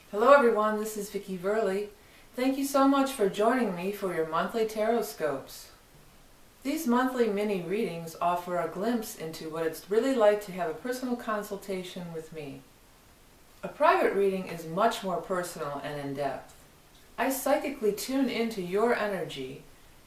Hello everyone, this is vickieverlie. Thank you so much for joining me for your monthly tarot scopes. These monthly mini readings offer a glimpse into what it's really like to have a personal consultation with me. A private reading is much more personal and in-depth. I psychically tune into your energy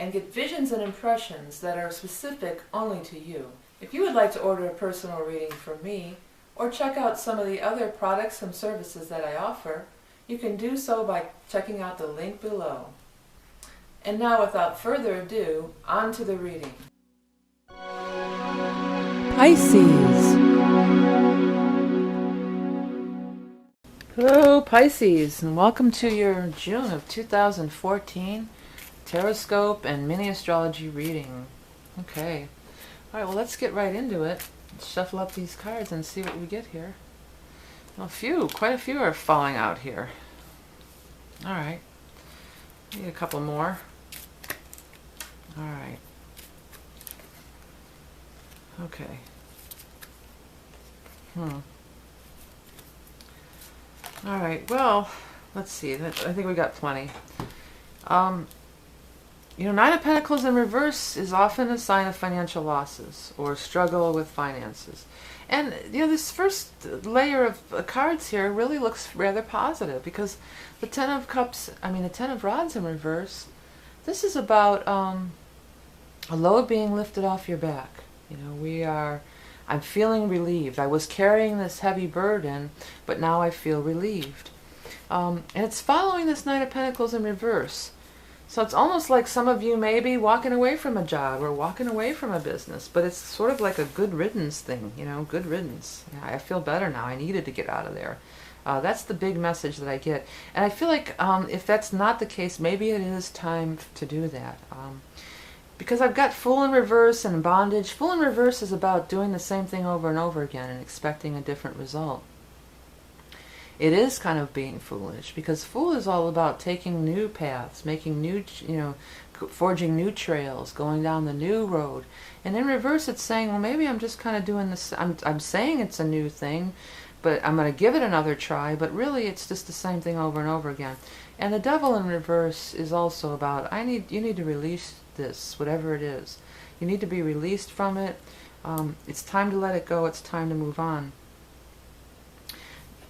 and get visions and impressions that are specific only to you. If you would like to order a personal reading from me, or check out some of the other products and services that I offer, you can do so by checking out the link below. And now, without further ado, on to the reading. Pisces. Hello Pisces, and welcome to your June of 2014 tarot scope and mini astrology reading. Okay, alright, well let's get right into it. Let's shuffle up these cards and see what we get here. Quite a few are falling out here. Alright, need a couple more. Alright. Okay. Alright, well, let's see. I think we got plenty. Nine of Pentacles in reverse is often a sign of financial losses or struggle with finances. And, this first layer of cards here really looks rather positive because the Ten of Rods in reverse, this is about a load being lifted off your back. I'm feeling relieved. I was carrying this heavy burden, but now I feel relieved. And it's following this Knight of Pentacles in reverse. So it's almost like some of you may be walking away from a job or walking away from a business, but it's sort of like a good riddance thing, good riddance. I feel better now. I needed to get out of there. That's the big message that I get. And I feel like if that's not the case, maybe it is time to do that. Because I've got Fool in reverse and bondage. Fool in reverse is about doing the same thing over and over again and expecting a different result. It is kind of being foolish because Fool is all about taking new paths, making new, forging new trails, going down the new road. And in reverse, it's saying, well, maybe I'm just kind of doing this. I'm saying it's a new thing, but I'm going to give it another try. But really, it's just the same thing over and over again. And the Devil in reverse is also about, you need to release this, whatever it is. You need to be released from it. It's time to let it go. It's time to move on.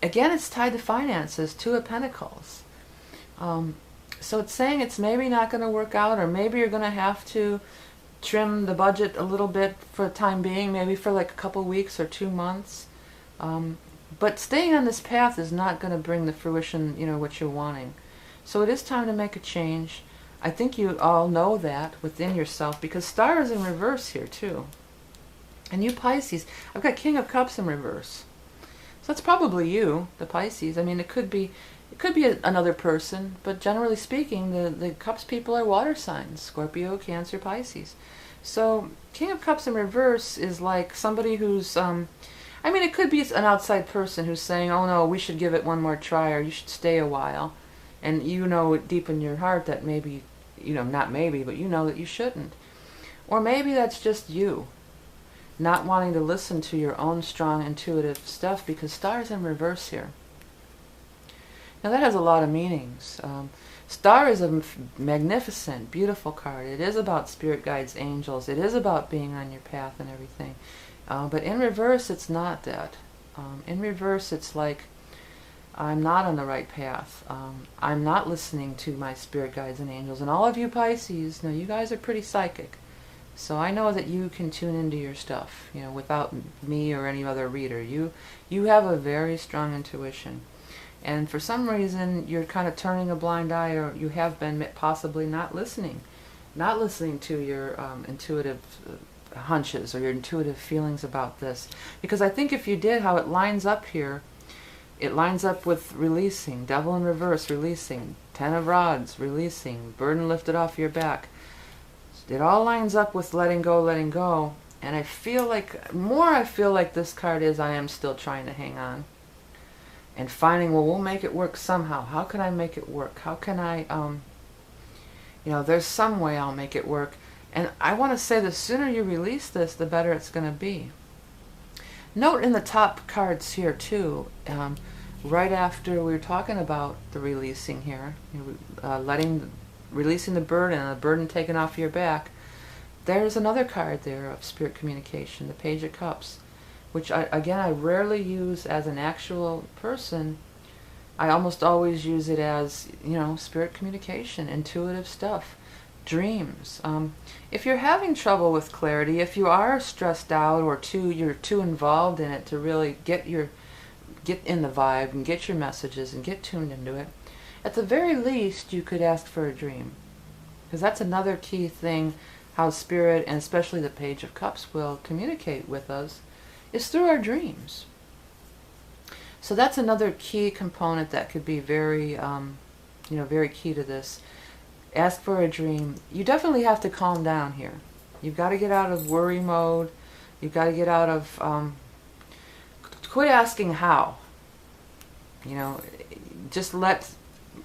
Again, it's tied to finances, Two of Pentacles. So it's saying it's maybe not going to work out, or maybe you're going to have to trim the budget a little bit for the time being, maybe for like a couple weeks or 2 months. But staying on this path is not going to bring the fruition, what you're wanting. So it is time to make a change. I think you all know that within yourself, because Star is in reverse here too. And you Pisces, I've got King of Cups in reverse. So that's probably you, the Pisces. It could be another person, but generally speaking, the Cups people are water signs: Scorpio, Cancer, Pisces. So King of Cups in reverse is like somebody who's, it could be an outside person who's saying, oh no, we should give it one more try, or you should stay a while. And deep in your heart that maybe, not maybe, but that you shouldn't. Or maybe that's just you not wanting to listen to your own strong intuitive stuff, because Star is in reverse here. Now that has a lot of meanings. Star is a magnificent, beautiful card. It is about spirit guides, angels. It is about being on your path and everything. But in reverse, it's not that. In reverse, it's like, I'm not on the right path. I'm not listening to my spirit guides and angels. And all of you Pisces, you guys are pretty psychic. So I know that you can tune into your stuff, without me or any other reader. You have a very strong intuition. And for some reason, you're kind of turning a blind eye, or you have been possibly not listening to your intuitive hunches or your intuitive feelings about this. Because I think if you did, how it lines up here, it lines up with releasing, Devil in reverse, releasing, Ten of Rods, releasing, burden lifted off your back. It all lines up with letting go, and I feel like this card is, I am still trying to hang on. And finding, well, we'll make it work somehow. How can I make it work? How can I, there's some way I'll make it work. And I want to say the sooner you release this, the better it's going to be. Note in the top cards here too, right after we were talking about the releasing here, releasing the burden, and the burden taken off your back, there's another card there of spirit communication, the Page of Cups, which I rarely use as an actual person. I almost always use it as, spirit communication, intuitive stuff, dreams. If you're having trouble with clarity, if you are stressed out or you're too involved in it to really get in the vibe and get your messages and get tuned into it, at the very least you could ask for a dream. Because that's another key thing, how Spirit, and especially the Page of Cups, will communicate with us, is through our dreams. So that's another key component that could be very, very key to this. Ask for a dream. You definitely have to calm down here. You've got to get out of worry mode. You've got to get out of, quit asking how. Just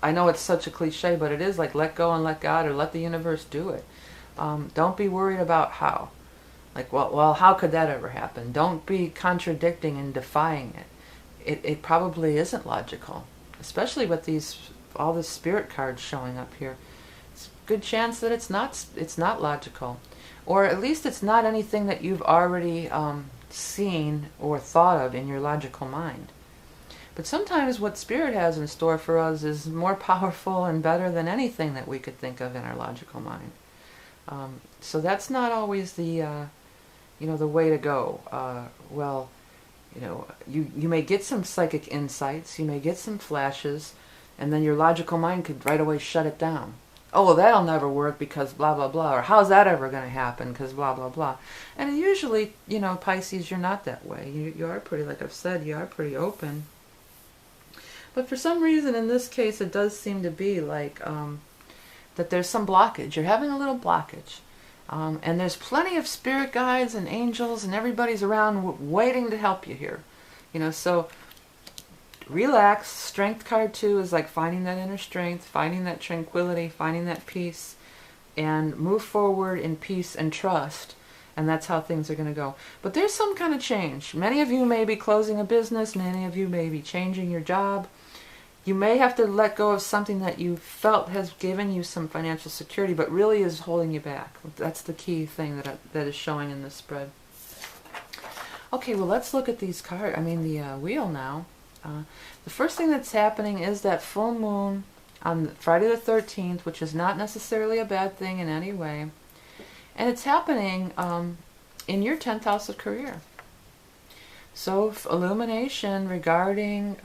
I know it's such a cliche, but it is like let go and let God, or let the universe do it. Don't be worried about how. Like, well, how could that ever happen? Don't be contradicting and defying it. It probably isn't logical, especially with all the spirit cards showing up here. It's a good chance that it's not logical, or at least it's not anything that you've already seen or thought of in your logical mind. But sometimes what Spirit has in store for us is more powerful and better than anything that we could think of in our logical mind. So that's not always the way to go. You may get some psychic insights, you may get some flashes, and then your logical mind could right away shut it down. Oh, well, that'll never work because blah, blah, blah, or how's that ever going to happen because blah, blah, blah. And usually, Pisces, you're not that way. You are pretty, like I've said, you are pretty open. But for some reason, in this case, it does seem to be like that there's some blockage. You're having a little blockage. And there's plenty of spirit guides and angels and everybody's around waiting to help you here. So relax. Strength card 2 is like finding that inner strength, finding that tranquility, finding that peace, and move forward in peace and trust. And that's how things are going to go. But there's some kind of change. Many of you may be closing a business. Many of you may be changing your job. You may have to let go of something that you felt has given you some financial security, but really is holding you back. That's the key thing that is showing in this spread. Okay, well, let's look at these cards. The wheel now. The first thing that's happening is that full moon on Friday the 13th, which is not necessarily a bad thing in any way. And it's happening in your 10th house of career. So illumination regarding,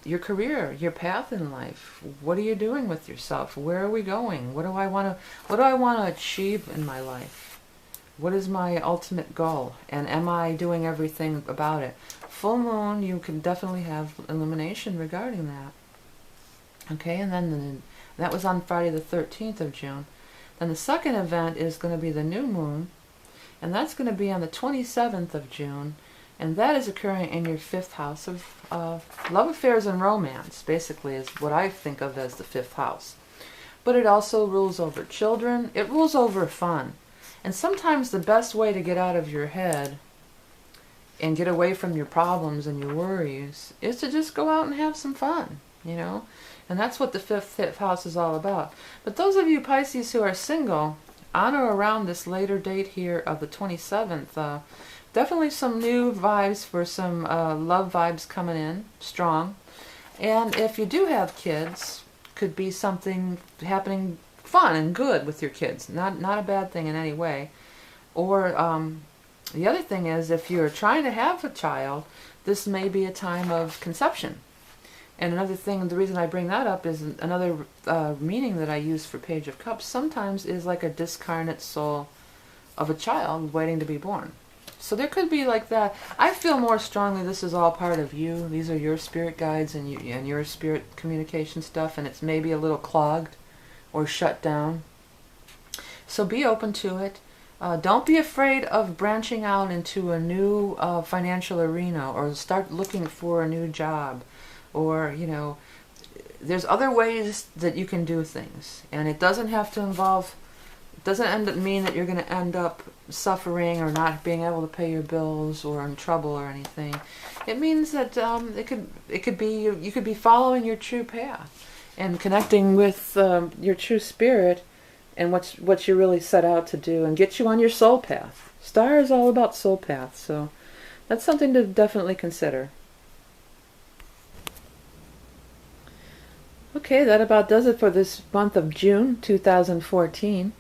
your career, your path in life. What are you doing with yourself? Where are we going? What do I want to achieve in my life? What is my ultimate goal? And am I doing everything about it? Full moon, you can definitely have illumination regarding that. Okay, and then that was on Friday the 13th of June. Then the second event is going to be the new moon, and that's going to be on the 27th of June. And that is occurring in your 5th house of love affairs and romance, basically, is what I think of as the 5th house. But it also rules over children. It rules over fun. And sometimes the best way to get out of your head and get away from your problems and your worries is to just go out and have some fun, And that's what the 5th house is all about. But those of you Pisces who are single, on or around this later date here of the 27th, definitely some new vibes for some love vibes coming in, strong. And if you do have kids, could be something happening fun and good with your kids. Not a bad thing in any way. Or the other thing is, if you're trying to have a child, this may be a time of conception. And another thing, the reason I bring that up is another meaning that I use for Page of Cups sometimes is like a discarnate soul of a child waiting to be born. So there could be like that. I feel more strongly this is all part of you. These are your spirit guides and your spirit communication stuff, and it's maybe a little clogged or shut down. So be open to it. Don't be afraid of branching out into a new financial arena, or start looking for a new job, or there's other ways that you can do things, and it doesn't have to involve doesn't mean that you're going to end up suffering or not being able to pay your bills or in trouble or anything. It means that it could be you could be following your true path and connecting with your true spirit and what you really set out to do and get you on your soul path. Star is all about soul path, so that's something to definitely consider. Okay, that about does it for this month of June 2014.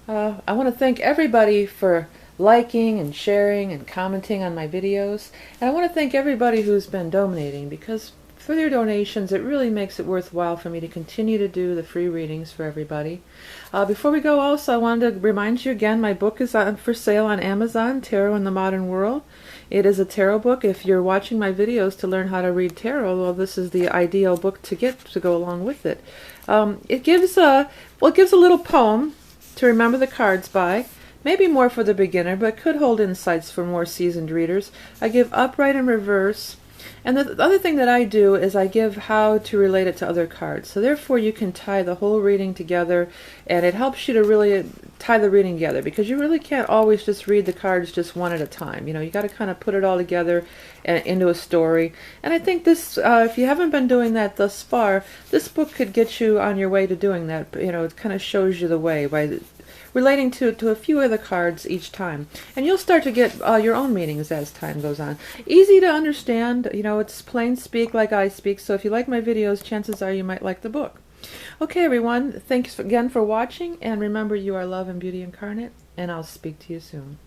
I want to thank everybody for liking and sharing and commenting on my videos. And I want to thank everybody who's been donating, because for their donations it really makes it worthwhile for me to continue to do the free readings for everybody. Before we go also, I wanted to remind you again, my book is for sale on Amazon, Tarot in the Modern World. It is a tarot book. If you're watching my videos to learn how to read tarot, well, this is the ideal book to get to go along with it. It gives a little poem to remember the cards by, maybe more for the beginner, but could hold insights for more seasoned readers. I give upright and reverse. And the other thing that I do is I give how to relate it to other cards. So therefore you can tie the whole reading together, and it helps you to really tie the reading together, because you really can't always just read the cards just one at a time. You know, you got to kind of put it all together and into a story. And I think this, if you haven't been doing that thus far, this book could get you on your way to doing that. You know, it kind of shows you the way by relating to a few other cards each time. And you'll start to get your own meanings as time goes on. Easy to understand, you know, it's plain speak like I speak, so if you like my videos, chances are you might like the book. Okay everyone, thanks again for watching, and remember, you are love and beauty incarnate, and I'll speak to you soon.